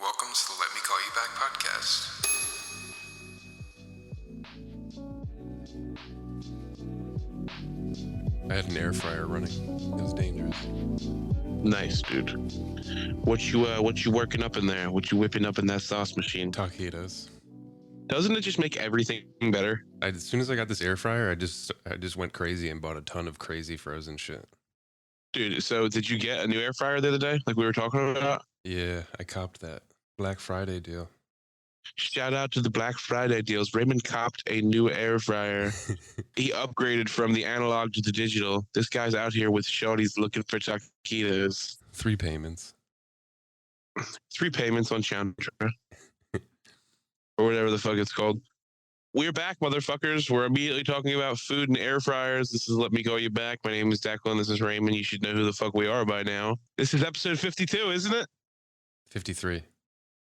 Welcome to the Let Me Call You Back podcast. I had an air fryer running. It was dangerous. Nice, dude. What you working up in there? What you whipping up in that sauce machine? Taquitos. Doesn't it just make everything better? As soon as I got this air fryer, I just went crazy and bought a ton of crazy frozen shit. Dude, so did you get a new air fryer the other day, like we were talking about? Yeah, I copped that Black Friday deal. Shout out to the Black Friday deals. Raymond copped a new air fryer. He upgraded from the analog to the digital. This guy's out here with shorties looking for taquitos. 3 payments. 3 payments on Chandra. Or whatever the fuck it's called. We're back, motherfuckers. We're immediately talking about food and air fryers. This is Let Me Call You Back. My name is Declan. This is Raymond. You should know who the fuck we are by now. This is episode 52, isn't it? 53.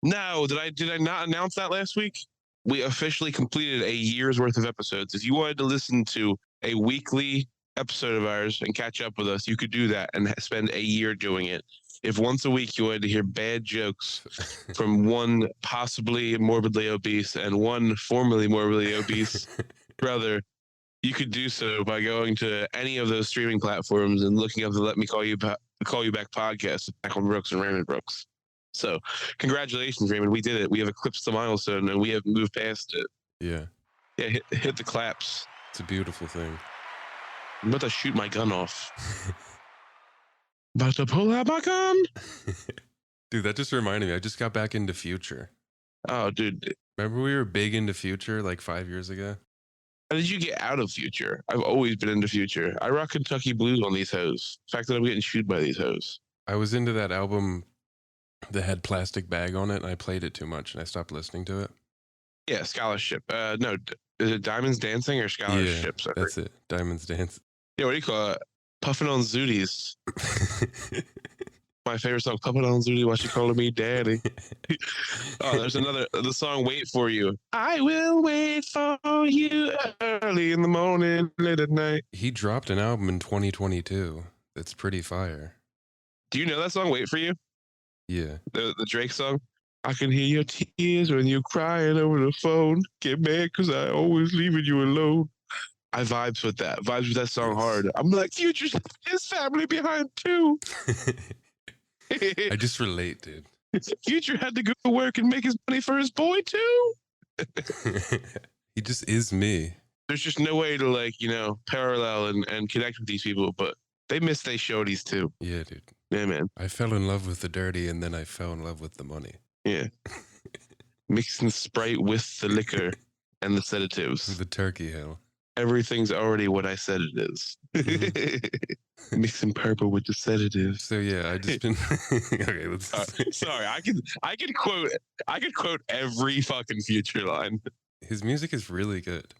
No, did I not announce that last week? We officially completed a year's worth of episodes. If you wanted to listen to a weekly episode of ours and catch up with us, you could do that and spend a year doing it. If once a week you wanted to hear bad jokes from one possibly morbidly obese and one formerly morbidly obese brother, you could do so by going to any of those streaming platforms and looking up the Let Me Call You Back podcast with Declan Brooks and Raymond Brooks. So, congratulations, Raymond. We did it. We have eclipsed the milestone and we have moved past it. Yeah. Yeah, hit the claps. It's a beautiful thing. I'm about to shoot my gun off. About to pull out my gun. Dude, that just reminded me. I just got back into Future. Oh, dude. Remember we were big into Future like 5 years ago? How did you get out of Future? I've always been into Future. I rock Kentucky Blues on these hoes. The fact that I'm getting shooed by these hoes. I was into that album that had Plastic Bag on it, and I played it too much, and I stopped listening to it. Yeah, Scholarship. No, is it Diamonds Dancing or Scholarships? Yeah, that's it. Diamonds Dance. Yeah, what do you call it? Puffin' on Zooties. My favorite song, Puffin' on Zooties, why she calling me daddy? Oh, there's the song Wait For You. I will wait for you early in the morning, late at night. He dropped an album in 2022 that's pretty fire. Do you know that song, Wait For You? Yeah. The Drake song? I can hear your tears when you're crying over the phone. Get mad because I always leaving you alone. I vibes with that. Vibes with that song hard. I'm like, Future's his family behind too. I just relate, dude. Future had to go to work and make his money for his boy too. He just is me. There's just no way to parallel and connect with these people, but they miss they shorties too. Yeah, dude. Yeah, man. I fell in love with the dirty and then I fell in love with the money. Yeah. Mixing Sprite with the liquor and the sedatives. The turkey hill. Everything's already what I said it is. Mm-hmm. Mixing purple with the sedatives. So yeah, I just been okay. Let's. Sorry, I could quote every fucking Future line. His music is really good.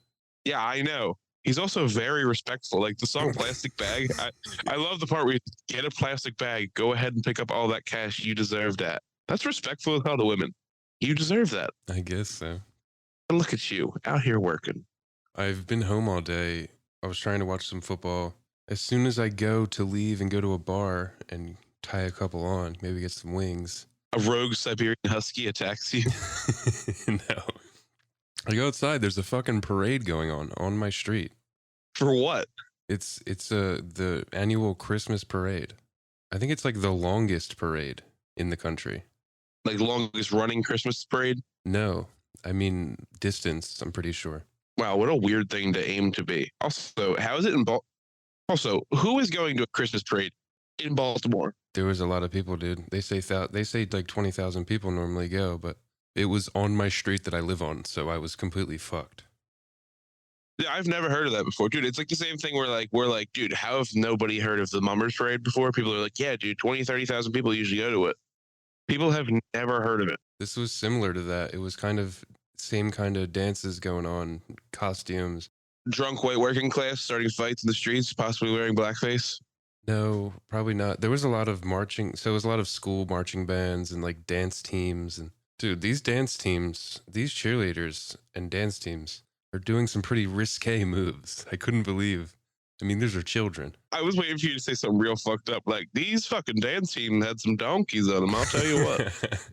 Yeah, I know. He's also very respectful. Like the song "Plastic Bag." I love the part where you get a plastic bag, go ahead and pick up all that cash. You deserve that. That's respectful as hell to women. You deserve that. I guess so. And look at you out here working. I've been home all day. I was trying to watch some football. As soon as I go to leave and go to a bar and tie a couple on, maybe get some wings. A rogue Siberian husky attacks you. No. I go outside. There's a fucking parade going on my street. For what? It's the annual Christmas parade. I think it's like the longest parade in the country. Like longest running Christmas parade? No, I mean distance. I'm pretty sure. Wow, what a weird thing to aim to be. Also, how is it in Also, who is going to a Christmas parade in Baltimore? There was a lot of people, dude. They say like 20,000 people normally go, but it was on my street that I live on, so I was completely fucked. Yeah, I've never heard of that before, dude. It's like the same thing where we're like, dude, how have nobody heard of the Mummers Parade before? People are like, yeah, dude, 20, 30,000 people usually go to it. People have never heard of it. This was similar to that. It was kind of same kind of dances going on, costumes. Drunk white working class starting fights in the streets, possibly wearing blackface. No, probably not. There was a lot of marching. So it was a lot of school marching bands and like dance teams. And dude, these dance teams, these cheerleaders and dance teams are doing some pretty risque moves. I couldn't believe. I mean, these are children. I was waiting for you to say something real fucked up. Like, these fucking dance team had some donkeys on them, I'll tell you what.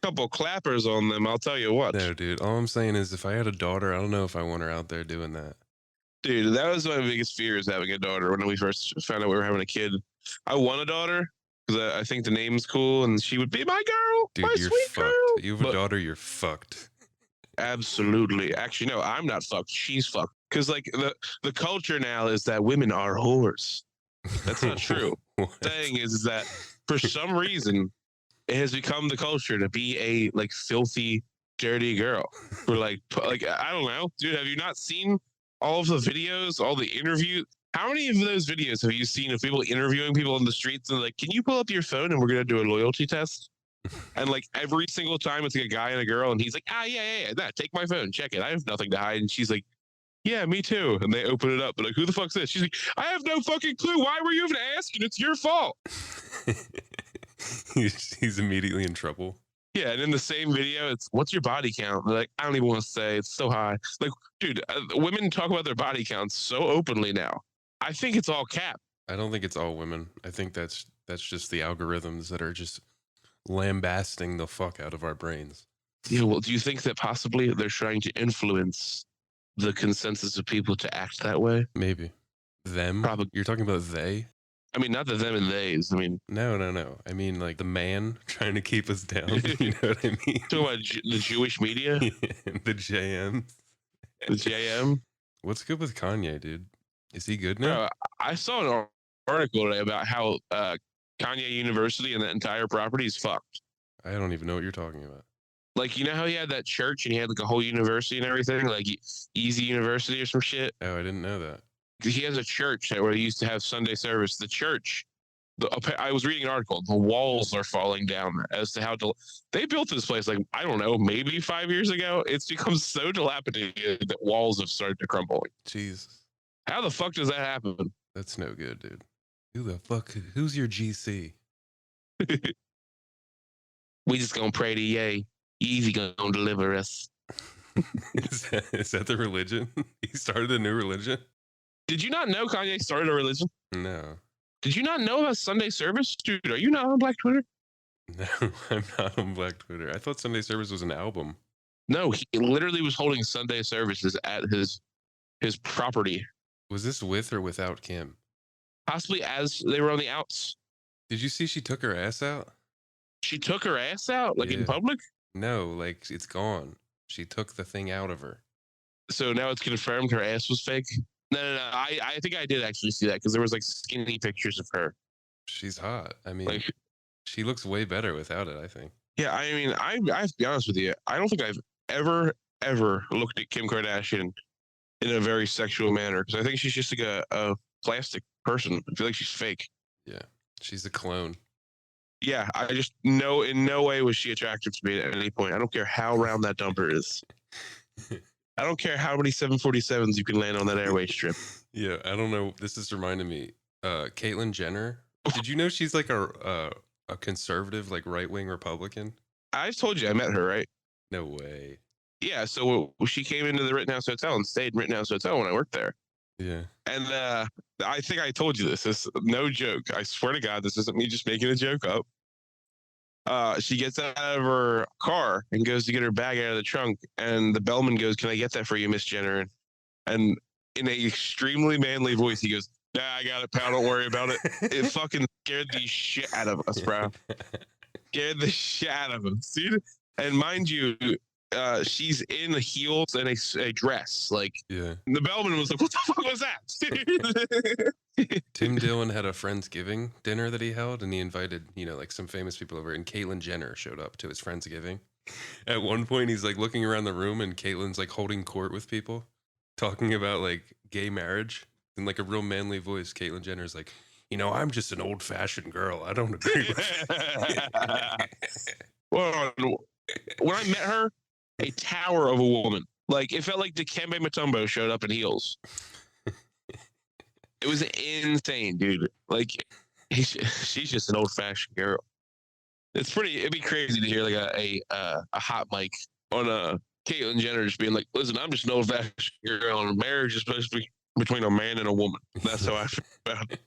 couple clappers on them, I'll tell you what. No, dude. All I'm saying is, if I had a daughter, I don't know if I want her out there doing that. Dude, that was my biggest fear, is having a daughter. When we first found out we were having a kid, I want a daughter because I think the name's cool, and she would be my girl, Dude, my you're sweet fucked. girl. You have a But daughter, you're fucked. absolutely. Actually, no, I'm not fucked. She's fucked. Because like the culture now is that women are whores. That's not true. What? Thing is that for some reason it has become the culture to be a like filthy, dirty girl. We're like I don't know, dude. Have you not seen all of the videos, all the interviews? How many of those videos have you seen of people interviewing people in the streets and like, can you pull up your phone and we're gonna do a loyalty test? And like every single time it's like a guy and a girl, and he's like, yeah, take my phone, check it. I have nothing to hide. And she's like, yeah, me too. And they open it up. They're like, who the fuck's this? She's like, I have no fucking clue. Why were you even asking? It's your fault. He's immediately in trouble. Yeah, and in the same video, it's what's your body count? They're like, I don't even want to say. It's so high. Like, dude, women talk about their body counts so openly now. I think it's all cap. I don't think it's all women. I think that's just the algorithms that are just lambasting the fuck out of our brains. Yeah, well, do you think that possibly they're trying to influence the consensus of people to act that way? Maybe. Them? Probably. You're talking about they? I mean, not the them and theys. I mean, No. I mean, like the man trying to keep us down. You know what I mean? talking about the Jewish media, The JM. the JM. What's good with Kanye, dude? Is he good now? Bro, I saw an article today about how Kanye University and the entire property is fucked. I don't even know what you're talking about. Like, you know how he had that church and he had like a whole university and everything, like Easy University or some shit? Oh, I didn't know that. He has a church where he used to have Sunday service. The church, I was reading an article, the walls are falling down as to how they built this place, like, I don't know, maybe 5 years ago. It's become so dilapidated that walls have started to crumble. Jesus. How the fuck does that happen? That's no good, dude. Who's your GC? We just gonna pray to Yay. Easy gonna deliver us. Is that the religion? He started a new religion? Did you not know Kanye started a religion? No. Did you not know about Sunday service? Dude, are you not on Black Twitter? No, I'm not on Black Twitter. I thought Sunday Service was an album. No, he literally was holding Sunday services at his property, Was this with or without Kim? possibly as they were on the outs. Did you see she took her ass out? She took her ass out, like in Yeah. public. No, like it's gone. She took the thing out of her. So now it's confirmed her ass was fake. No. I think I did actually see that because there was like skinny pictures of her. She's hot. I mean, Like, she looks way better without it, I think. yeah, I mean, I have to be honest with you. I don't think I've ever looked at Kim Kardashian in a very sexual manner because I think she's just like a plastic person. I feel like she's fake. Yeah. She's a clone. Yeah, I just know in no way was she attractive to me at any point. I don't care how round that dumper is. I don't care how many 747s you can land on that airway strip. Yeah, I don't know. This is reminding me. Caitlyn Jenner. Did you know she's like a conservative, like right-wing Republican? I've told you I met her, right? No way. Yeah, so she came into the Rittenhouse Hotel and stayed in Rittenhouse Hotel when I worked there. Yeah. And I think I told you this. This is no joke. I swear to God, this isn't me just making a joke up. She gets out of her car and goes to get her bag out of the trunk, and the bellman goes, "Can I get that for you, Miss Jenner?" And in an extremely manly voice, he goes, "Nah, I got it, pal. Don't worry about it." It fucking scared the shit out of us, bro. Scared the shit out of us, dude. And mind you, she's in heels and a dress. Like, Yeah. the bellman was like, "What the fuck was that?" Tim Dillon had a Friendsgiving dinner that he held, and he invited, like some famous people over, and Caitlyn Jenner showed up to his Friendsgiving. At one point, he's like looking around the room, and Caitlyn's like holding court with people, talking about like gay marriage in like a real manly voice. Caitlyn Jenner's like, I'm just an old-fashioned girl. I don't agree with Well, when I met her, a tower of a woman. Like, it felt like Dikembe Mutombo showed up in heels. It was insane, dude. Like, she's just an old-fashioned girl. It'd be crazy to hear like a hot mic on a Caitlyn Jenner just being like, "Listen, I'm just an old-fashioned girl, and marriage is supposed to be between a man and a woman." That's how I feel about it.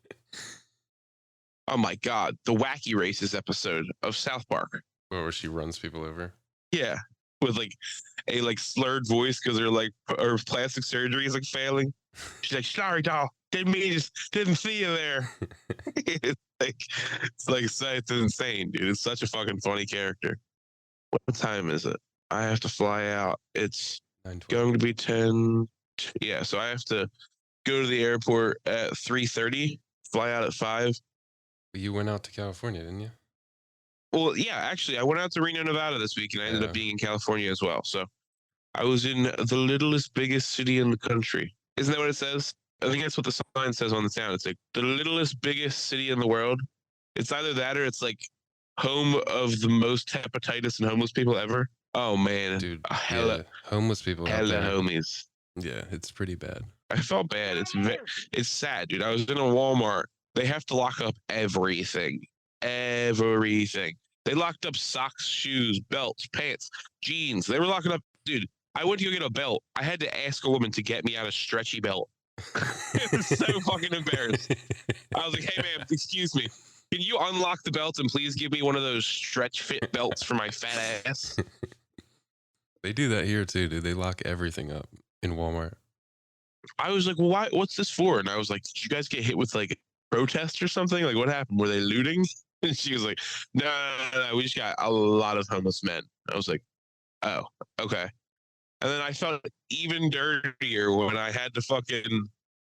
Oh my God, the Wacky Races episode of South Park. Where she runs people over. Yeah, with like a slurred voice because her plastic surgery is like failing. She's like, "Sorry, doll, didn't see you there." It's insane, dude. It's such a fucking funny character. What time is it? I have to fly out. It's 9:20. going to be 10. Yeah, so I have to go to the airport at 3:30. Fly out at 5. You went out to California, didn't you? Well, yeah, actually, I went out to Reno, Nevada this week, and I ended up being in California as well. So I was in the littlest, biggest city in the country. Isn't that what it says? I think that's what the sign says on the town. It's like the littlest, biggest city in the world. It's either that or it's like home of the most hepatitis and homeless people ever. Oh man, Dude, hella homeless people out there. homies. Yeah, it's pretty bad. I felt bad. It's sad, dude. I was in a Walmart. They have to lock up everything. Everything. They locked up socks, shoes, belts, pants, jeans. They were locking up, dude. I went to go get a belt. I had to ask a woman to get me out a stretchy belt. It was so fucking embarrassed. I was like, "Hey, ma'am, excuse me. Can you unlock the belt and please give me one of those stretch fit belts for my fat ass?" They do that here too, dude. They lock everything up in Walmart. I was like, "Well, why? What's this for?" And I was like, "Did you guys get hit with like protest or something? Like, what happened? Were they looting?" And she was like, no, we just got a lot of homeless men. I was like, "Oh, okay." And then I felt even dirtier when I had to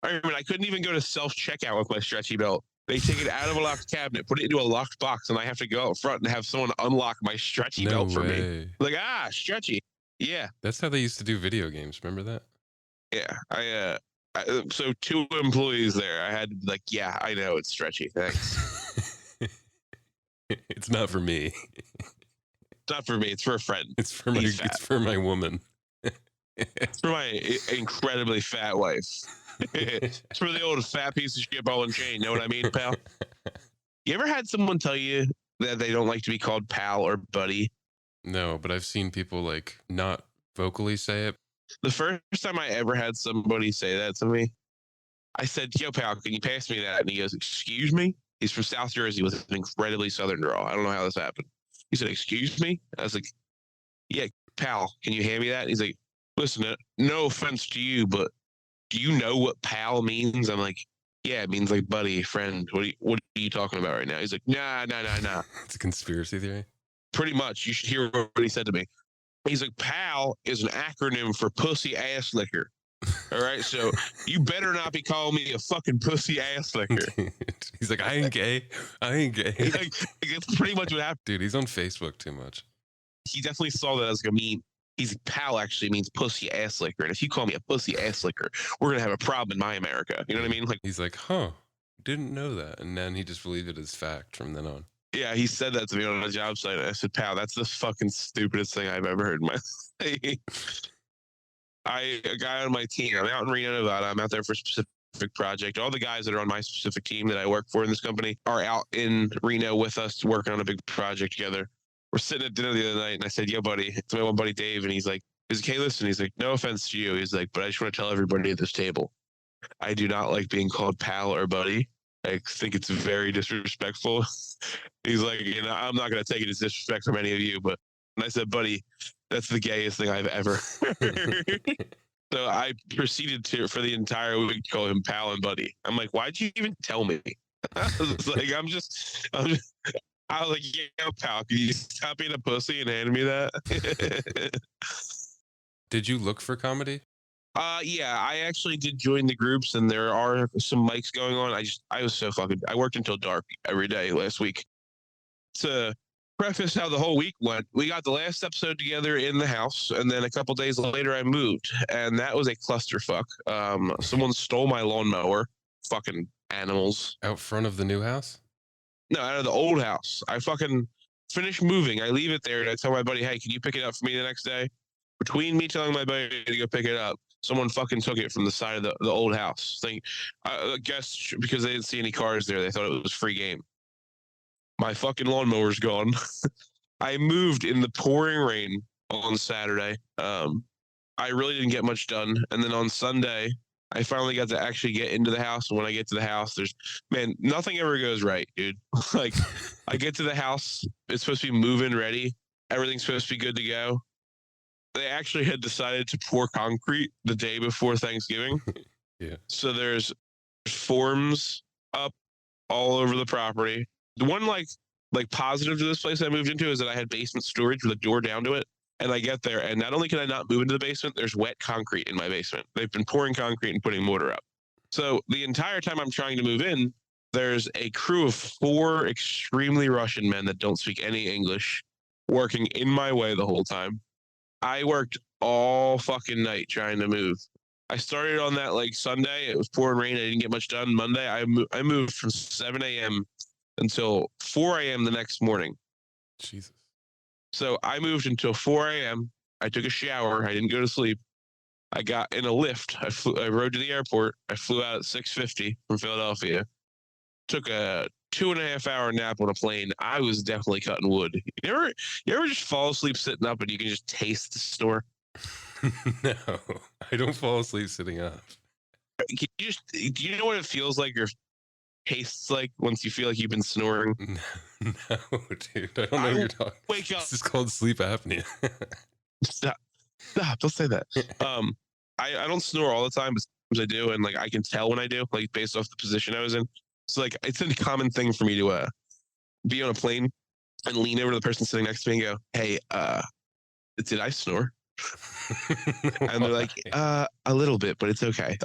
I couldn't even go to self-checkout with my stretchy belt. They take it out of a locked cabinet, put it into a locked box, and I have to go out front and have someone unlock my stretchy belt for me. Like, stretchy. Yeah. That's how they used to do video games. Remember that? Yeah. So 2 employees there. I had to be like, "Yeah, I know it's stretchy. Thanks." It's not for me. It's not for me. It's for a friend. It's for my woman. It's for my incredibly fat wife. It's for the old fat piece of shit ball and chain. Know what I mean, pal? You ever had someone tell you that they don't like to be called pal or buddy? No, but I've seen people like not vocally say it. The first time I ever had somebody say that to me, I said, "Yo, pal, can you pass me that?" And he goes, "Excuse me?" He's from South Jersey with an incredibly southern drawl. I don't know how this happened. He said, "Excuse me?" I was like, "Yeah, pal, can you hand me that?" And he's like, "Listen, no offense to you, but do you know what pal means?" I'm like, "Yeah, it means like buddy, friend. What are you talking about right now?" He's like, Nah. It's a conspiracy theory. Pretty much. You should hear what he said to me. He's like, "PAL is an acronym for pussy ass liquor. All right, so you better not be calling me a fucking pussy ass liquor." He's like, I ain't gay. Like, that's pretty much what happened. Dude, he's on Facebook too much. He definitely saw that as like a meme. He's pal actually means pussy ass liquor. And if you call me a pussy ass liquor, we're going to have a problem in my America. You know what I mean? Like, he's like, didn't know that. And then he just believed it as fact from then on. Yeah, he said that to me on a job site. I said, "Pal, that's the fucking stupidest thing I've ever heard in my life." A guy on my team, I'm out in Reno, Nevada. I'm out there for a specific project. All the guys that are on my specific team that I work for in this company are out in Reno with us working on a big project together. We're sitting at dinner the other night and I said, "Yo, buddy," it's my one buddy Dave. And he's like, "Hey, listen," he's like, "No offense to you." He's like, "But I just want to tell everybody at this table, I do not like being called pal or buddy. I think it's very disrespectful." He's like, "I'm not going to take it as disrespect from any of you." But and I said, "Buddy, that's the gayest thing I've ever heard." So I proceeded for the entire week to call him pal and buddy. I'm like, "Why'd you even tell me?" I was like, I was like, "Yeah, pal, can you stop being a pussy and hand me that?" Did you look for comedy? Yeah, I actually did join the groups and there are some mics going on. I was so I worked until dark every day last week. To preface how the whole week went, we got the last episode together in the house, and then a couple days later I moved, and that was a clusterfuck. Someone stole my lawnmower. Fucking animals. Out front of the new house? No, out of the old house. I fucking finished moving. I leave it there and I tell my buddy, "Hey, can you pick it up for me the next day?" Between me telling my buddy to go pick it up, someone fucking took it from the side of the old house. I guess because they didn't see any cars there, they thought it was free game. My fucking lawnmower's gone. I moved in the pouring rain on Saturday. I really didn't get much done. And then on Sunday, I finally got to actually get into the house. And when I get to the house, nothing ever goes right, dude. Like, I get to the house, it's supposed to be move-in ready. Everything's supposed to be good to go. They actually had decided to pour concrete the day before Thanksgiving. Yeah. So there's forms up all over the property. The one like positive to this place I moved into is that I had basement storage with a door down to it. And I get there, and not only can I not move into the basement, there's wet concrete in my basement. They've been pouring concrete and putting mortar up. So the entire time I'm trying to move in, there's a crew of 4 extremely Russian men that don't speak any English working in my way the whole time. I worked all fucking night trying to move. I started on that like Sunday. It was pouring rain. I didn't get much done. Monday, I moved from 7 a.m. until 4 a.m. the next morning. Jesus. So I moved until 4 a.m. I took a shower. I didn't go to sleep. I got in a lift. I rode to the airport. I flew out at 6:50 from Philadelphia. Took a 2.5-hour nap on a plane. I was definitely cutting wood. You ever just fall asleep sitting up and you can just taste the snore? No, I don't fall asleep sitting up. Do you know what it feels like or tastes like once you feel like you've been snoring? No, dude. I don't know what you're talking. Wake up. This is called sleep apnea. Stop, don't say that. I don't snore all the time, but sometimes I do, and like I can tell when I do, like based off the position I was in. So like it's a common thing for me to be on a plane and lean over to the person sitting next to me and go, "Hey, did I snore?" And they're like, "A little bit, but it's okay."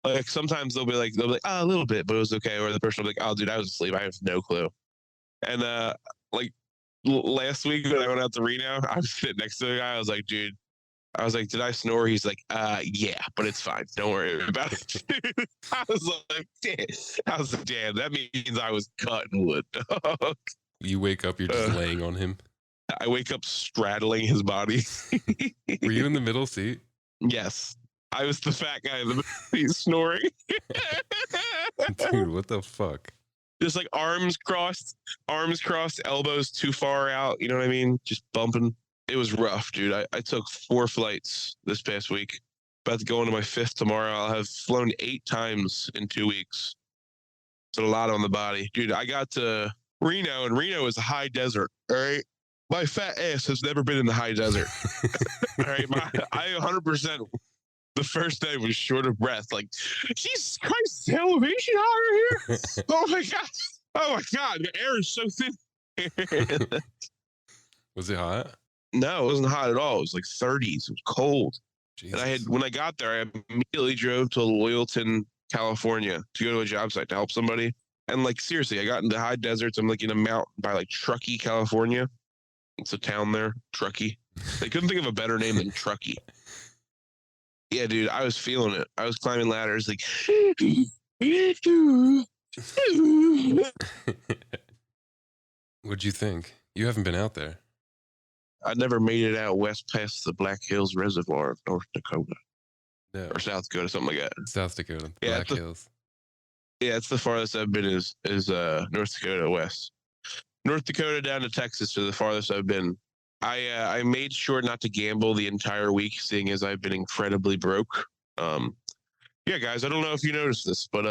Like sometimes they'll be like, "Oh, a little bit, but it was okay," or the person will be like, "Oh, dude, I was asleep. I have no clue." And like last week when I went out to Reno, I was sitting next to a guy. I was like, "Dude," I was like, "Did I snore?" He's like, "Yeah, but it's fine. Don't worry about it." I was like, "Damn, that means I was cutting wood." You wake up, you're just laying on him. I wake up straddling his body. Were you in the middle seat? Yes. I was the fat guy in the middle seat snoring. Dude, what the fuck? Just like arms crossed, elbows too far out. You know what I mean? Just bumping. It was rough, dude. I took 4 flights this past week. About to go into my 5th tomorrow. I'll have flown 8 times in 2 weeks. It's a lot on the body. Dude, I got to Reno, and Reno is a high desert. All right. My fat ass has never been in the high desert. All right. I 100%. The first day was short of breath. Like, Jesus Christ, the elevation higher here. Oh my God. Oh my God. The air is so thin. Was it hot? No, it wasn't hot at all. It was like 30s. It was cold. Jesus. And when I got there, I immediately drove to Loyalton, California to go to a job site to help somebody. And like, seriously, I got into high deserts. I'm like in a mountain by like Truckee, California. It's a town there, Truckee. They couldn't think of a better name than Truckee. Yeah, dude, I was feeling it. I was climbing ladders like. What'd you think? You haven't been out there. I never made it out west past the Black Hills Reservoir of North Dakota. No. Or South Dakota, something like that. South Dakota. Yeah, Black Hills. Yeah, it's the farthest I've been is North Dakota west. North Dakota down to Texas are the farthest I've been. I made sure not to gamble the entire week, seeing as I've been incredibly broke. Yeah, guys, I don't know if you noticed this, but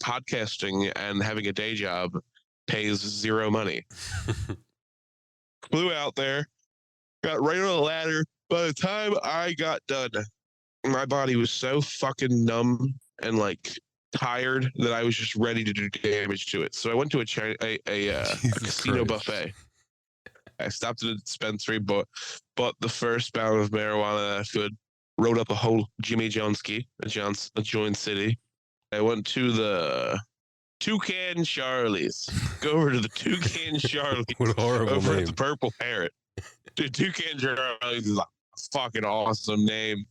podcasting and having a day job pays 0 money. Flew out there, got right on the ladder. By the time I got done, my body was so fucking numb and like tired that I was just ready to do damage to it. So I went to a casino buffet. I stopped at a dispensary, bought the first pound of marijuana that I could, wrote up a whole Jimmy Johnski, a joint city. I went to the Toucan Charlie's. Go over to the Toucan Charlie's. What a horrible over name. at the Purple Parrot. Dude, Toucan Charlie's is a fucking awesome name.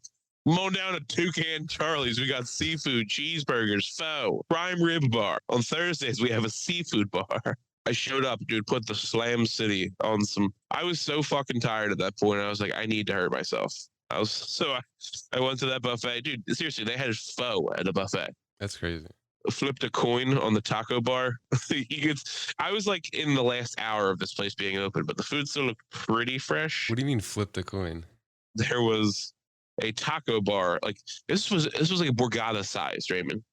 Come on down to Toucan Charlie's. We got seafood, cheeseburgers, pho, prime rib bar. On Thursdays, we have a seafood bar. I showed up, dude, put the Slam City on some. I was so fucking tired at that point. I was like, I need to hurt myself. I went to that buffet. Dude, seriously, they had pho at a buffet. That's crazy. Flipped a coin on the taco bar. I was like in the last hour of this place being open, but the food still looked pretty fresh. What do you mean flipped a coin? There was a taco bar. Like this was like a Borgata size, Raymond.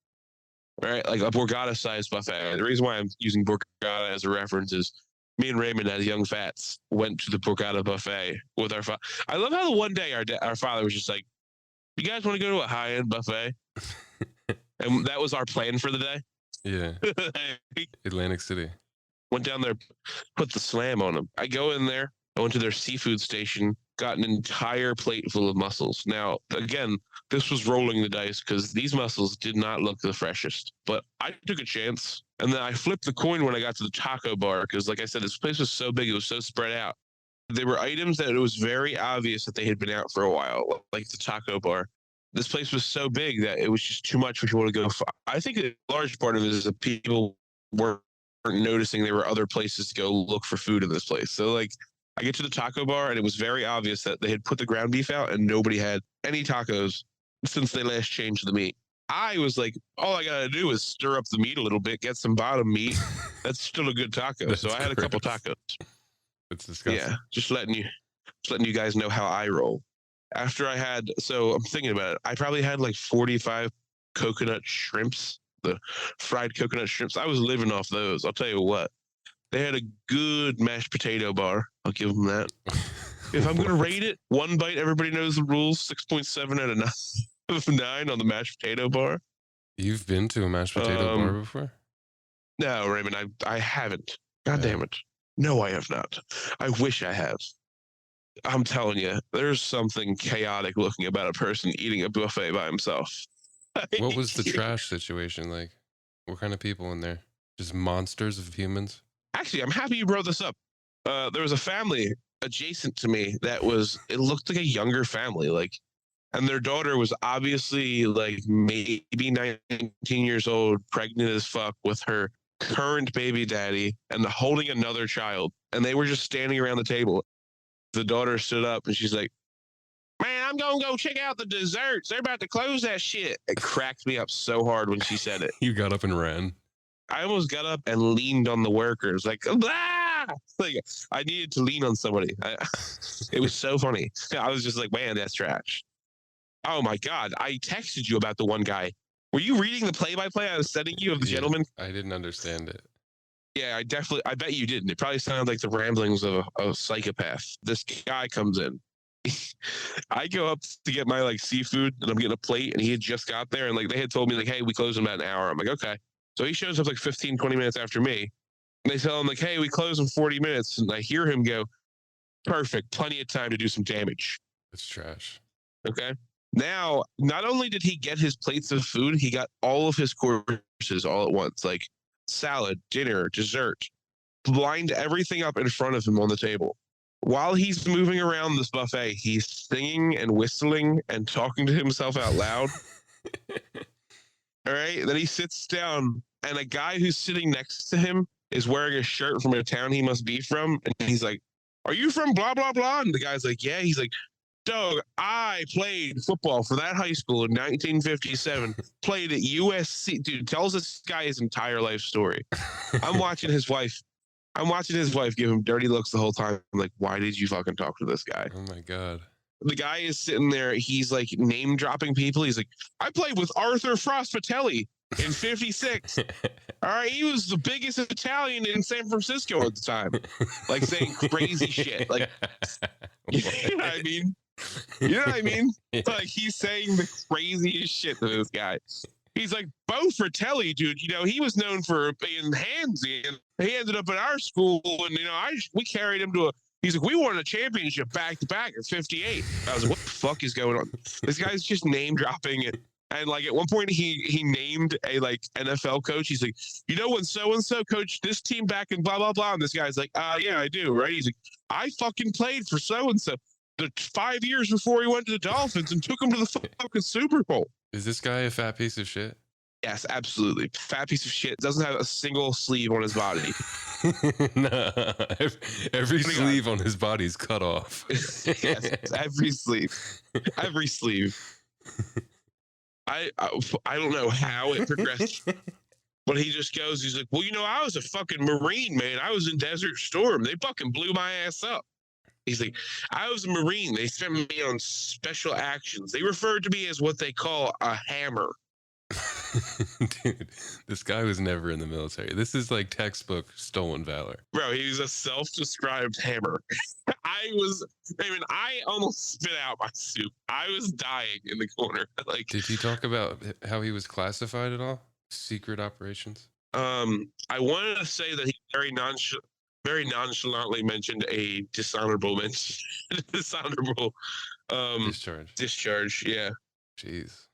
Right, like a Borgata size buffet. The reason why I'm using Borgata as a reference is me and Raymond, as young fats, went to the Borgata buffet with our father. I love how the one day our father was just like, "You guys want to go to a high end buffet?" And that was our plan for the day. Yeah. Atlantic City. Went down there, put the slam on them. I go in there. I went to their seafood station, got an entire plate full of mussels. Now, again, this was rolling the dice because these mussels did not look the freshest, but I took a chance. And then I flipped the coin when I got to the taco bar because, like I said, this place was so big, it was so spread out. There were items that it was very obvious that they had been out for a while, like the taco bar. This place was so big that it was just too much for people to go for. I think a large part of it is that people weren't noticing there were other places to go look for food in this place. So, like, I get to the taco bar and it was very obvious that they had put the ground beef out and nobody had any tacos since they last changed the meat. I was like, all I gotta do is stir up the meat a little bit, get some bottom meat. That's still a good taco. So I had a couple tacos. It's disgusting. Yeah, just letting you guys know how I roll. After I had, so I'm thinking about it. I probably had like 45 coconut shrimps, the fried coconut shrimps. I was living off those. I'll tell you what. They had a good mashed potato bar. I'll give them that. If I'm going to rate it, one bite, everybody knows the rules, 6.7 out of 9 on the mashed potato bar. You've been to a mashed potato bar before? No, Raymond, I haven't. God damn it. No, I have not. I wish I have. I'm telling you, there's something chaotic looking about a person eating a buffet by himself. What was the trash situation like? What kind of people in there? Just monsters of humans? Actually, I'm happy you brought this up. There was a family adjacent to me it looked like a younger family, like, and their daughter was obviously like maybe 19 years old, pregnant as fuck with her current baby daddy and holding another child. And they were just standing around the table. The daughter stood up and she's like, "Man, I'm going to go check out the desserts. They're about to close that shit." It cracked me up so hard when she said it. You got up and ran. I almost got up and leaned on the workers, like, "Ah!" Like I needed to lean on somebody. It was so funny. I was just like, man, that's trash. Oh my God. I texted you about the one guy. Were you reading the play-by-play I was sending you of the gentleman? I didn't understand it. Yeah, I bet you didn't. It probably sounded like the ramblings of a psychopath. This guy comes in. I go up to get my like seafood and I'm getting a plate and he had just got there and like they had told me like, "Hey, we close in about an hour." I'm like, okay. So he shows up like 15, 20 minutes after me. And they tell him like, "Hey, we close in 40 minutes." And I hear him go, "Perfect. Plenty of time to do some damage." It's trash. Okay. Now, not only did he get his plates of food, he got all of his courses all at once, like salad, dinner, dessert, lined everything up in front of him on the table. While he's moving around this buffet, he's singing and whistling and talking to himself out loud. All right. Then he sits down, and a guy who's sitting next to him is wearing a shirt from a town he must be from. And he's like, "Are you from blah, blah, blah?" And the guy's like, "Yeah." He's like, "Dog, I played football for that high school in 1957, played at USC." Dude, tells this guy his entire life story. I'm watching his wife give him dirty looks the whole time. I'm like, why did you fucking talk to this guy? Oh my God. The guy is sitting there. He's like name dropping people. He's like, "I played with Arthur Frospatelli in 56. All right. He was the biggest Italian in San Francisco at the time." Like saying crazy shit. Like, you know what I mean? You know what I mean? Yeah. Like he's saying the craziest shit to this guy. He's like, "Bo Fratelli, dude, you know, he was known for being handsy, and he ended up at our school, and you know, we carried him to a." He's like, "We won a championship back to back at 58. I was like, "What the fuck is going on?" This guy's just name dropping it. And like at one point he named a like NFL coach. He's like, "You know when so and so coached this team back in blah blah blah." And this guy's like, "Yeah, I do." Right? He's like, "I fucking played for so and so the 5 years before he went to the Dolphins and took him to the fucking Super Bowl." Is this guy a fat piece of shit? Yes, absolutely. Fat piece of shit. Doesn't have a single sleeve on his body. No, every sleeve on his body's cut off. Yes, every sleeve. Every sleeve. I don't know how it progressed, but he just goes, he's like, "Well, you know, I was a fucking Marine, man. I was in Desert Storm. They fucking blew my ass up." He's like, I was a Marine. They sent me on special actions. They referred to me as what they call a hammer. Dude, this guy was never in the military. This is like textbook stolen valor. Bro, he's a self-described hammer. I almost spit out my soup. I was dying in the corner. Like, did he talk about how he was classified at all? Secret operations? I wanted to say that he very nonchalantly mentioned a dishonorable mention, dishonorable discharge. Yeah, Jeez.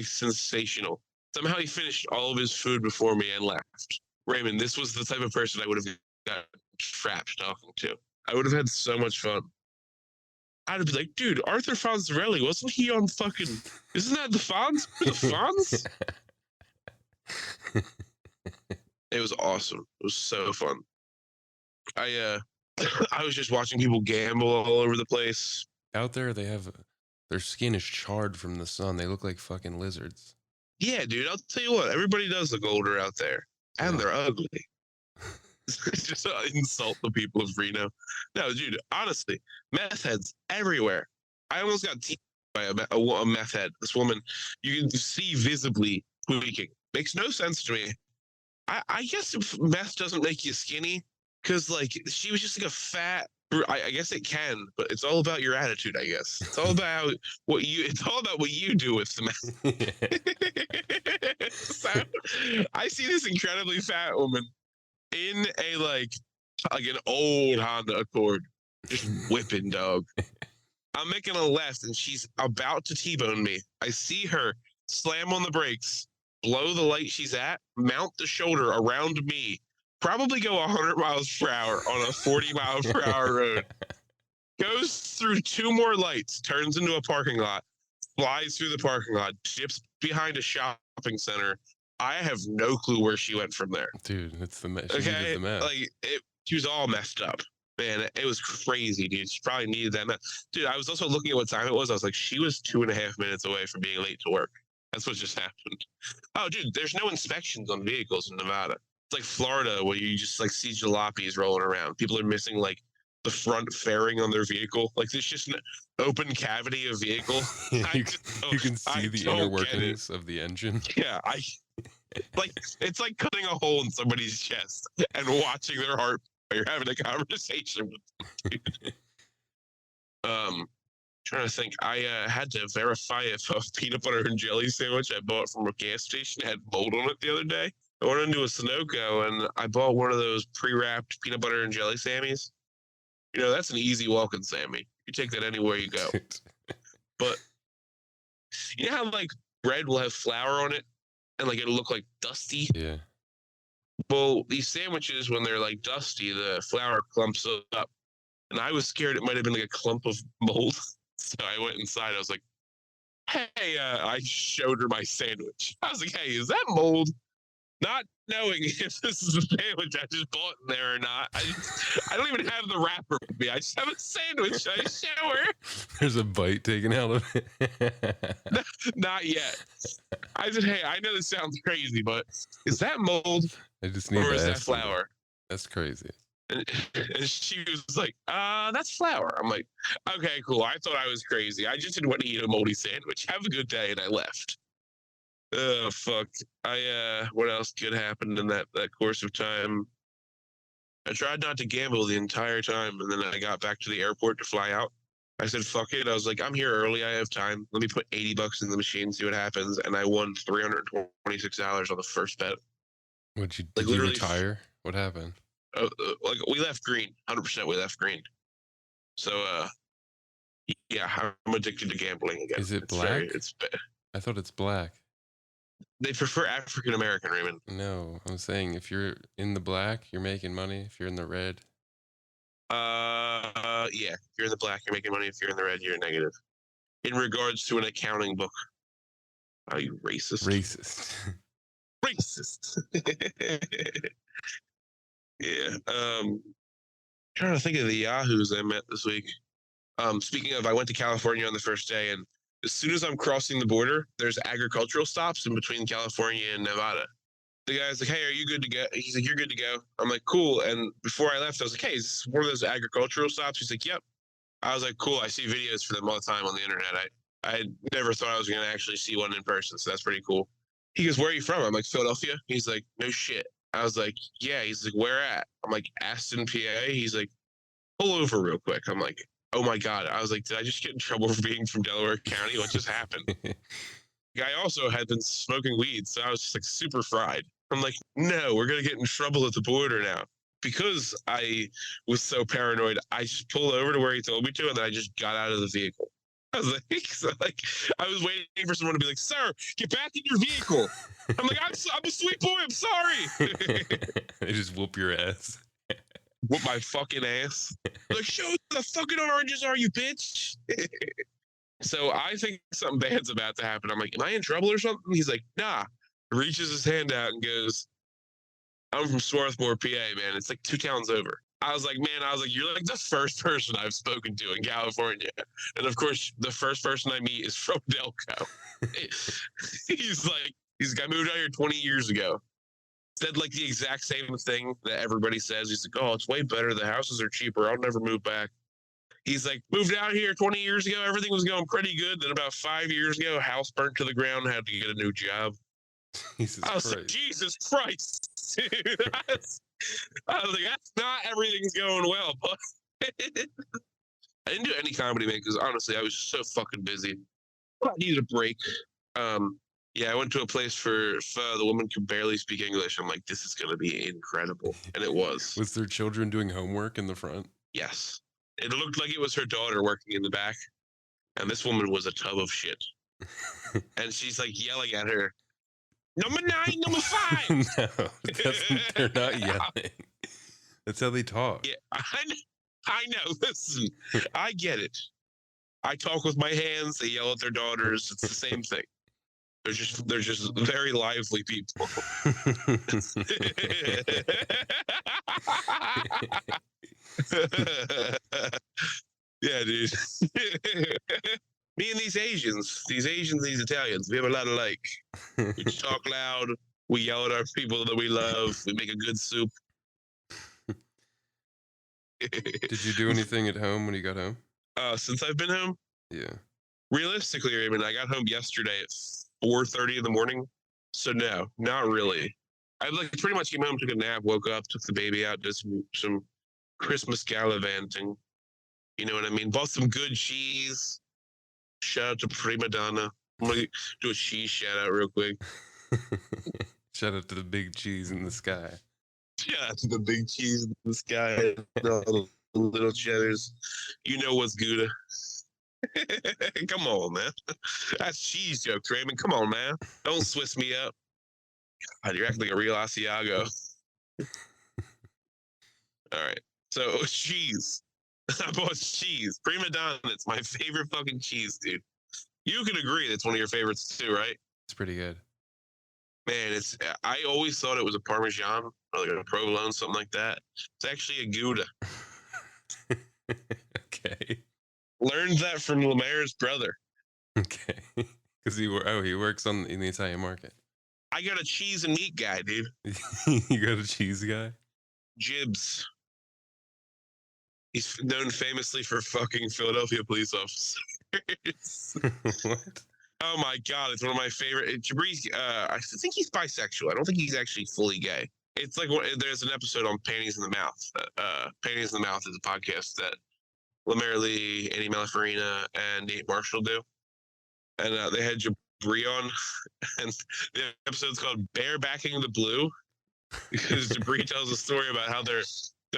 Sensational. Somehow he finished all of his food before me and left. Raymond, this was the type of person I would have got trapped talking to. I would have had so much fun. I'd be like, dude, Arthur Fonzarelli, wasn't he on fucking? Isn't that the Fonz? The Fonz? It was awesome. It was so fun. I was just watching people gamble all over the place. Out there, their skin is charred from the sun. They look like fucking lizards. Yeah, dude. I'll tell you what. Everybody does look older out there, and they're ugly. Just to insult the people of Reno. No, dude. Honestly, meth heads everywhere. I almost got teased by a meth head. This woman, you can see visibly tweaking. Makes no sense to me. I guess if meth doesn't make you skinny, because like she was just like a fat. I guess it can, but it's all about your attitude. I guess it's all about what you. It's all about what you do with the meth. So I see this incredibly fat woman in a like an old Honda Accord, just whipping, dog. I'm making a left, and she's about to T-bone me. I see her slam on the brakes, blow the light she's at, mount the shoulder around me, probably go 100 miles per hour on a 40 mile per hour road, goes through 2 more lights, turns into a parking lot, flies through the parking lot, dips behind a shopping center. I have no clue where she went from there. Dude, it's the meth. Okay, the meth. like she was all messed up. Man, it was crazy, dude. She probably needed that meth. Dude, I was also looking at what time it was. I was like, she was 2.5 minutes away from being late to work. That's what just happened. Oh, dude, there's no inspections on vehicles in Nevada. It's like Florida, where you just like see jalopies rolling around. People are missing like the front fairing on their vehicle. Like there's just an open cavity of vehicle. you can see the inner workings of the engine. Yeah, like it's like cutting a hole in somebody's chest and watching their heart while you're having a conversation with them, dude. Trying to think. I had to verify if a peanut butter and jelly sandwich I bought from a gas station had mold on it the other day. I went into a Sunoco and I bought one of those pre-wrapped peanut butter and jelly Sammies. You know, that's an easy walking Sammy. You take that anywhere you go. But you know how like bread will have flour on it and like it'll look like dusty? Yeah. Well, these sandwiches, when they're like dusty, the flour clumps up. And I was scared it might have been like a clump of mold. So I went inside. I was like, hey, I showed her my sandwich. I was like, hey, is that mold? Not knowing if this is a sandwich I just bought in there or not. I don't even have the wrapper with me. I just have a sandwich. I show her. There's a bite taken out of it. Not yet. I said, hey, I know this sounds crazy, but is that mold I just need or to is that ask them. flour? That's crazy. And she was like, that's flour. I'm like, okay, cool. I thought I was crazy. I just didn't want to eat a moldy sandwich. Have a good day. And I left. Oh, fuck. What else could happen in that course of time? I tried not to gamble the entire time. And then I got back to the airport to fly out. I said, fuck it. I was like, I'm here early. I have time. Let me put $80 in the machine, see what happens. And I won $326 on the first bet. Did Like, you literally retire? What happened? Like we left green, 100%. We left green. So, yeah, I'm addicted to gambling again. Is it black? I thought it's black. They prefer African American, Raymond. No, I'm saying if you're in the black, you're making money. If you're in the red, yeah. If you're in the black, you're making money. If you're in the red, you're negative. In regards to an accounting book. Are you racist? Racist. Racist. Yeah. Trying to think of the yahoos I met this week. Speaking of, I went to California on the first day, and as soon as I'm crossing the border, there's agricultural stops in between California and Nevada. The guy's like, hey, are you good to go? He's like, you're good to go. I'm like, cool. And before I left, I was like, hey, is this one of those agricultural stops? He's like, yep. I was like, cool. I see videos for them all the time on the internet. I never thought I was going to actually see one in person. So that's pretty cool. He goes, where are you from? I'm like, Philadelphia. He's like, no shit. I was like, yeah. He's like, where at? I'm like, Aston, PA. He's like, pull over real quick. I'm like, oh my God. I was like, did I just get in trouble for being from Delaware County? What just happened? Guy also had been smoking weed. So I was just like super fried. I'm like, no, we're going to get in trouble at the border now. Because I was so paranoid, I just pulled over to where he told me to, and then I just got out of the vehicle. I was like, I was waiting for someone to be like, sir, get back in your vehicle. I'm like, I'm a sweet boy. I'm sorry. They just whoop your ass. Whoop my fucking ass. Like, show the fucking oranges are you, bitch. So I think something bad's about to happen. I'm like, am I in trouble or something? He's like, nah. Reaches his hand out and goes, I'm from Swarthmore, PA, man. It's like 2 towns over. I was like, you're like the first person I've spoken to in California. And of course, the first person I meet is from Delco. He's like, I moved out here 20 years ago. Said like the exact same thing that everybody says. He's like, oh, it's way better. The houses are cheaper. I'll never move back. He's like, moved out here 20 years ago. Everything was going pretty good. Then about 5 years ago, house burnt to the ground. Had to get a new job. I was like, Jesus Christ. Dude, I was like, that's not everything's going well, but I didn't do any comedy, man, because honestly, I was just so fucking busy. I needed a break. Yeah, I went to a place for the woman could barely speak English. I'm like, this is gonna be incredible, and it was. Was there children doing homework in the front? Yes, it looked like it was her daughter working in the back, and this woman was a tub of shit. And she's like yelling at her, number 9, number 5. No, they're not yelling. That's how they talk. Yeah, I know. Listen, I get it. I talk with my hands. They yell at their daughters. It's the same thing. They're just very lively people. Yeah, dude. Me and these Asians, these Italians, we have a lot of like. We talk loud. We yell at our people that we love. We make a good soup. Did you do anything at home when you got home? Since I've been home? Yeah. Realistically, Raymond, I got home yesterday at 4:30 in the morning. So no, not really. I like pretty much came home, took a nap, woke up, took the baby out, did some Christmas gallivanting. You know what I mean? Bought some good cheese. Shout out to Prima Donna. I'm gonna do a cheese shout out real quick. Shout out to the big cheese in the sky. Shout out to the big cheese in the sky. The little cheddars. You know what's Gouda. Come on, man. That's cheese jokes, Raymond. Come on, man. Don't Swiss me up. God, you're acting like a real Asiago. All right. So cheese. I bought cheese. Prima Donna. It's my favorite fucking cheese, dude. You can agree that's one of your favorites too, right? It's pretty good. Man, I always thought it was a Parmesan or like a provolone, something like that. It's actually a Gouda. Okay. Learned that from Lemaire's brother. Okay. Because he works in the Italian market. I got a cheese and meat guy, dude. You got a cheese guy? Jibs. He's known famously for fucking Philadelphia police officers. What? Oh my God, it's one of my favorite. Jabri, I think he's bisexual. I don't think he's actually fully gay. It's like there's an episode on Panties in the Mouth. Panties in the Mouth is a podcast that Lemaire Lee, Andy Malafarina, and Nate Marshall do. And they had Jabri on, and the episode's called Barebacking the Blue, because Jabri tells a story about how they're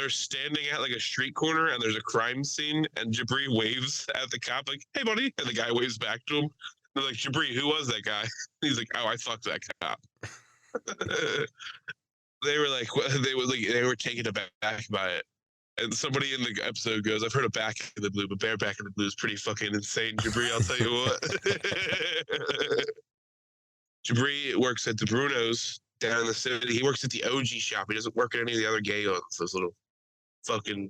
standing at like a street corner and there's a crime scene, and Jabri waves at the cop like, "Hey, buddy," and the guy waves back to him. They're like, "Jabri, who was that guy?" He's like, "Oh, I fucked that cop." They were like, they were taken aback by it. And somebody in the episode goes, "I've heard of Back in the Blue, but Bareback in the Blue is pretty fucking insane, Jabri, I'll tell you what." Jabri works at the Bruno's down in the city. He works at the OG shop. He doesn't work at any of the other gay ones. Those little fucking...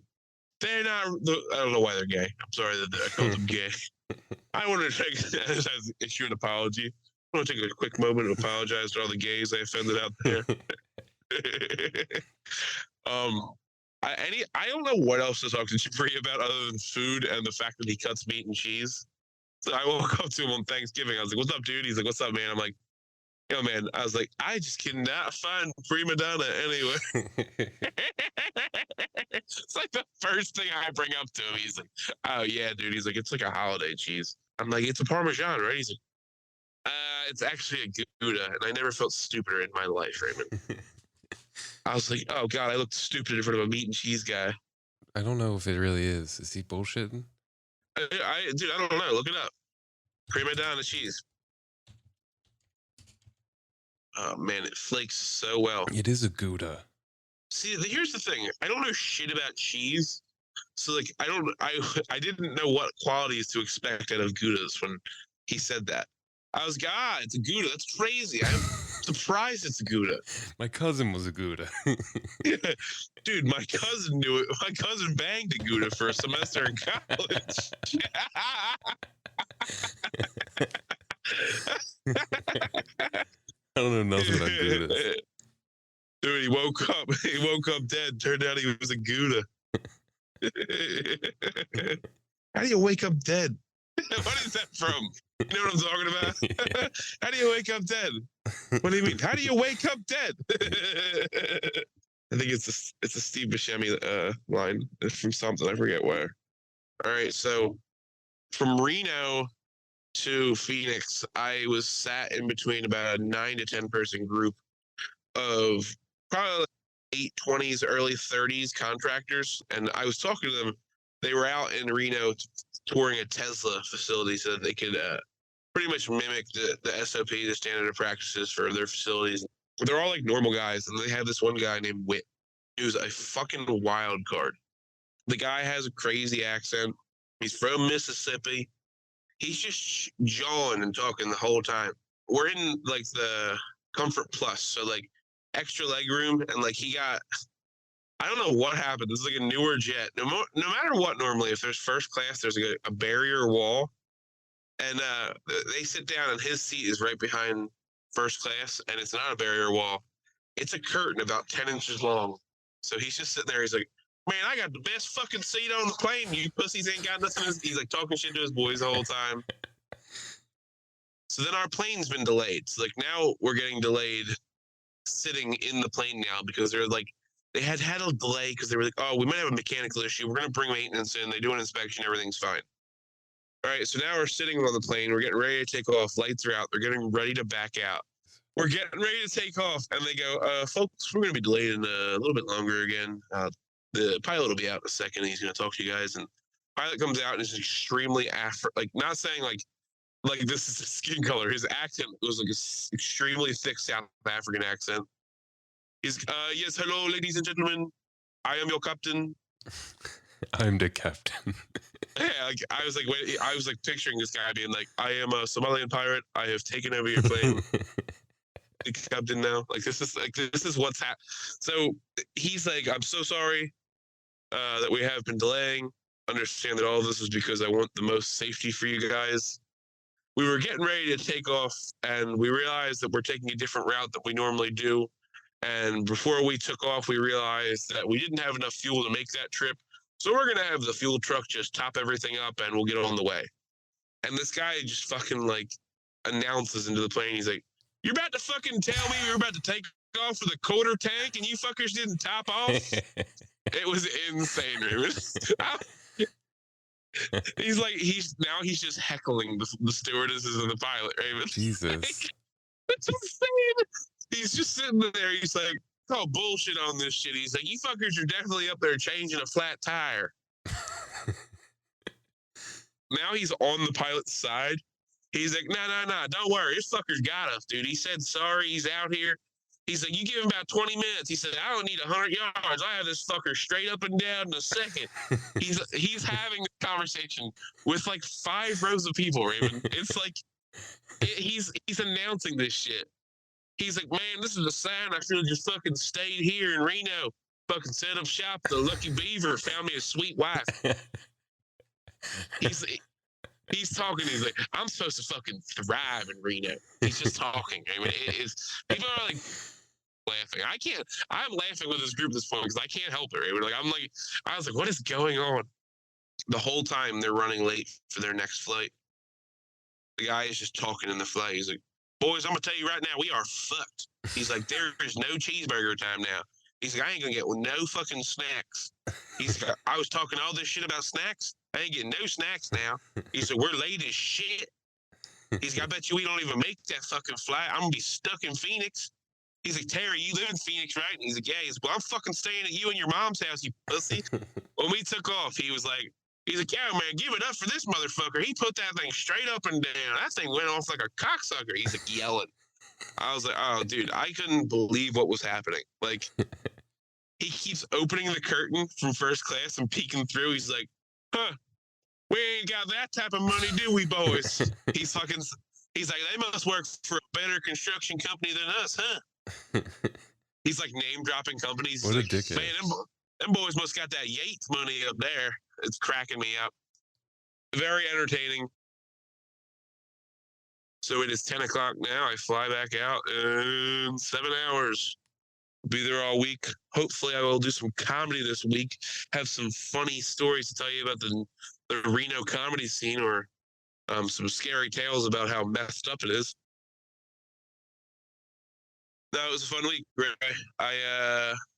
They're not... I don't know why they're gay. I'm sorry that I called them gay. I want to issue an apology. I want to take a quick moment to apologize to all the gays I offended out there. I don't know what else to talk to Jabri about other than food and the fact that he cuts meat and cheese. So I woke up to him on Thanksgiving. I was like, "What's up, dude?" He's like, "What's up, man?" I'm like, "Yo, man." I was like, "I just cannot find prima donna anywhere." It's like the first thing I bring up to him. He's like, "Oh yeah, dude." He's like, "It's like a holiday cheese." I'm like, "It's a Parmesan, right?" He's like, "It's actually a Gouda," and I never felt stupider in my life, Raymond. I was like, "Oh God, I looked stupid in front of a meat and cheese guy." I don't know if it really is. Is he bullshitting? Dude, I don't know. Look it up. Prima donna cheese. Oh man, it flakes so well. It is a Gouda. See, here's the thing. I don't know shit about cheese, so like I didn't know what qualities to expect out of Goudas when he said that. I was like, it's a Gouda. That's crazy. I'm surprised it's a Gouda. My cousin was a Gouda. Dude, my cousin knew it. My cousin banged a Gouda for a semester in college. I don't know nothing about Goudas. Dude, he woke up dead. Turned out he was a Gouda. How do you wake up dead? What is that from? You know what I'm talking about? How do you wake up dead? What do you mean? How do you wake up dead? I think it's a Steve Buscemi line from something. I forget where. All right, so from Reno to Phoenix, I was sat in between about a 9 to 10 person group of probably late 20s, early 30s contractors, and I was talking to them. They were out in Reno touring a Tesla facility so that they could pretty much mimic the SOP, the standard of practices for their facilities. They're all like normal guys, and they have this one guy named Whit, who's a fucking wild card. The guy has a crazy accent. He's from Mississippi. He's just jawing and talking the whole time. We're in like the Comfort Plus, so like extra leg room, and like I don't know what happened. This is like a newer jet. No matter what, normally if there's first class, there's like a barrier wall, and they sit down, and his seat is right behind first class, and it's not a barrier wall. It's a curtain about 10 inches long. So he's just sitting there. He's like, "Man, I got the best fucking seat on the plane. You pussies ain't got nothing." He's like talking shit to his boys the whole time. So then our plane's been delayed. So like now we're getting delayed sitting in the plane now because they had a delay because they were like, "Oh, we might have a mechanical issue. We're gonna bring maintenance in. They do an inspection. Everything's fine." All right, so now we're sitting on the plane. We're getting ready to take off. Lights are out. They're getting ready to back out. We're getting ready to take off, and they go, "Folks, we're gonna be delayed in a little bit longer again. The pilot will be out in a second. He's gonna talk to you guys." And pilot comes out and is extremely not saying like this is his skin color. His accent was like a extremely thick South African accent. He's yes, hello, ladies and gentlemen. I am your captain. I'm the captain. Yeah, like, I was like picturing this guy being like, "I am a Somalian pirate. I have taken over your plane." The captain now. This is what's happened. So he's like, "I'm so sorry that we have been delaying. Understand that all of this is because I want the most safety for you guys. We were getting ready to take off, and we realized that we're taking a different route than we normally do. And before we took off, we realized that we didn't have enough fuel to make that trip. So we're gonna have the fuel truck just top everything up, and we'll get on the way." And this guy just fucking like announces into the plane. He's like, "You're about to fucking tell me you're about to take off with a quarter tank, and you fuckers didn't top off?" It was insane, Raymond. He's just heckling the stewardesses and the pilot, Raymond. Jesus. It's insane. He's just sitting there. He's like, "Oh, bullshit on this shit." He's like, "You fuckers are definitely up there changing a flat tire." Now he's on the pilot's side. He's like, no, don't worry. This fucker's got us, dude. He said sorry. He's out here. He's like, you give him about 20 minutes. He said, I don't need 100 yards. I have this fucker straight up and down in a second. He's having a conversation with like 5 rows of people, Raymond. It's like he's announcing this shit. He's like, "Man, this is a sign. I should have just fucking stayed here in Reno. Fucking set up shop. The Lucky Beaver found me a sweet wife." He's talking. He's like, I'm supposed to fucking thrive in Reno. He's just talking. I mean, people are like laughing. I'm laughing with this group at this point because I can't help it. Right? I was like, what is going on? The whole time they're running late for their next flight. The guy is just talking in the flight. He's like, boys, I'm going to tell you right now, we are fucked. He's like, there is no cheeseburger time now. He's like, I ain't going to get no fucking snacks. He's like, I was talking all this shit about snacks. I ain't getting no snacks now. He's like, we're late as shit. He's like, I bet you we don't even make that fucking flight. I'm going to be stuck in Phoenix. He's like, Terry, you live in Phoenix, right? And he's like, yeah. He's like, well, I'm fucking staying at you and your mom's house, you pussy. When we took off, he's like, yeah, man, give it up for this motherfucker. He put that thing straight up and down. That thing went off like a cocksucker. He's like yelling. I was like, oh, dude, I couldn't believe what was happening. Like, he keeps opening the curtain from first class and peeking through. He's like, huh, we ain't got that type of money, do we, boys? He's like, they must work for a better construction company than us, huh? He's like name dropping companies. What a like, dickhead. Man, them boys must got that Yates money up there. It's cracking me up. Very entertaining. So it is 10 o'clock now. I fly back out in 7 hours. Be there all week. Hopefully I will do some comedy this week. Have some funny stories to tell you about the Reno comedy scene, or some scary tales about how messed up it is. No, it was a fun week, Ray.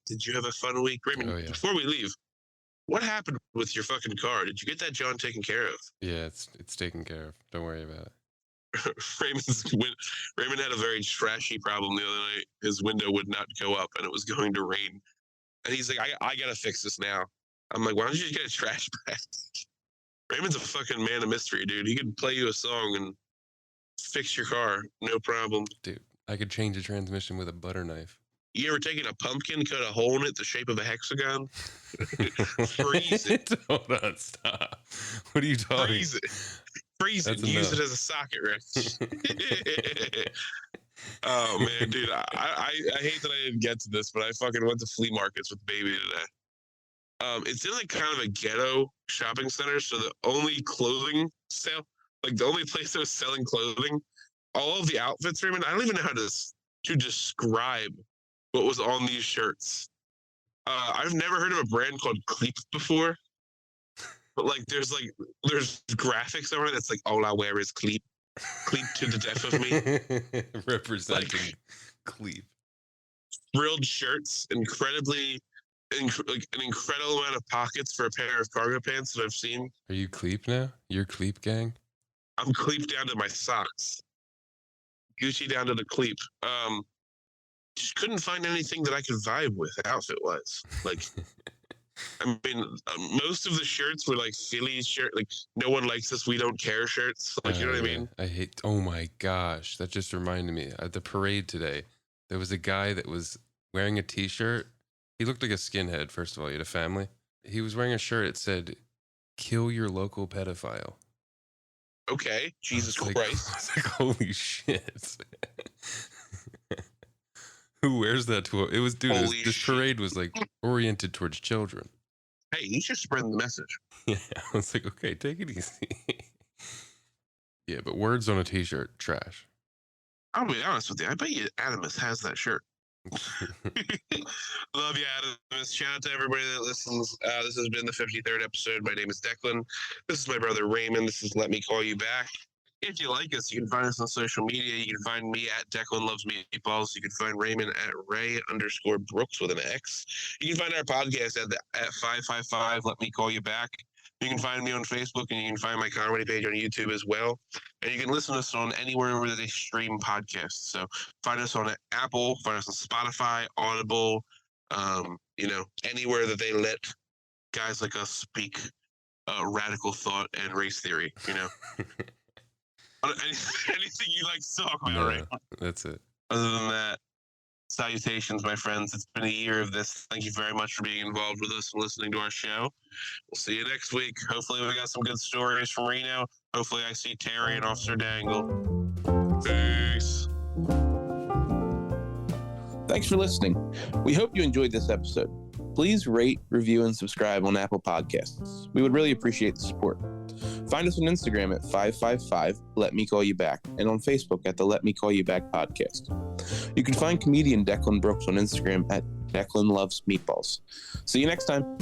Did you have a fun week, Raymond? Oh, yeah. Before we leave, what happened with your fucking car? Did you get that John taken care of? Yeah, it's taken care of. Don't worry about it. Raymond had a very trashy problem the other night. His window would not go up, and it was going to rain. And he's like, I gotta fix this now. I'm like, why don't you just get a trash bag? Raymond's a fucking man of mystery, dude. He could play you a song and fix your car, no problem. Dude, I could change a transmission with a butter knife. You ever taken a pumpkin, cut a hole in it the shape of a hexagon? Freeze it. Hold on, stop. What are you talking? Freeze it. Freeze it. Use it as a socket wrench. Oh man, dude, I hate that I didn't get to this, but I fucking went to flea markets with baby today. It's in like kind of a ghetto shopping center, so the only clothing sale, like the only place that was selling clothing, all of the outfits, Raymond, I don't even know how to describe what was on these shirts. I've never heard of a brand called Cleep before, but like there's graphics on it that's like all I wear is Cleep to the death of me. Representing like, Cleep. Frilled shirts, like an incredible amount of pockets for a pair of cargo pants that I've seen. Are you Cleep now? You're Cleep gang? I'm Cleep down to my socks. Gucci down to the Cleep. Just couldn't find anything that I could vibe with outfit-wise. Like, I mean, most of the shirts were like Phillies shirt, like no one likes us, we don't care shirts. Like, you know what I mean? I hate. Oh my gosh, that just reminded me. At the parade today, there was a guy that was wearing a T-shirt. He looked like a skinhead. First of all, he had a family. He was wearing a shirt. It said, "Kill your local pedophile." Okay, Jesus Christ! I was like, holy shit. Who wears that to it was, dude, this parade was like oriented towards children. Hey, you should spread the message. Yeah, I was like, okay, take it easy. Yeah, but words on a T-shirt, trash. I'll be honest with you. I bet you Adamus has that shirt. Love you, Adamus. Shout out to everybody that listens. This has been the 53rd episode. My name is Declan. This is my brother Raymond. This is Let Me Call You Back. If you like us, you can find us on social media. You can find me at Declan Loves Meatballs. You can find Raymond at Ray_Brooks with an X. You can find our podcast at 555 Let Me Call You Back. You can find me on Facebook, and you can find my comedy page on YouTube as well. And you can listen to us on anywhere where they stream podcasts. So find us on Apple, find us on Spotify, Audible, anywhere that they let guys like us speak radical thought and race theory, Anything you like to talk about, right? That's it. Other than that, salutations, my friends. It's been a year of this. Thank you very much for being involved with us and listening to our show. We'll see you next week. Hopefully we got some good stories from Reno. Hopefully I see Terry and Officer Dangle. Peace. Thanks for listening. We hope you enjoyed this episode. Please rate, review, and subscribe on Apple Podcasts. We would really appreciate the support. Find us on Instagram at 555 Let Me Call You Back and on Facebook at the Let Me Call You Back podcast. You can find comedian Declan Brooks on Instagram at Declan Loves Meatballs. See you next time.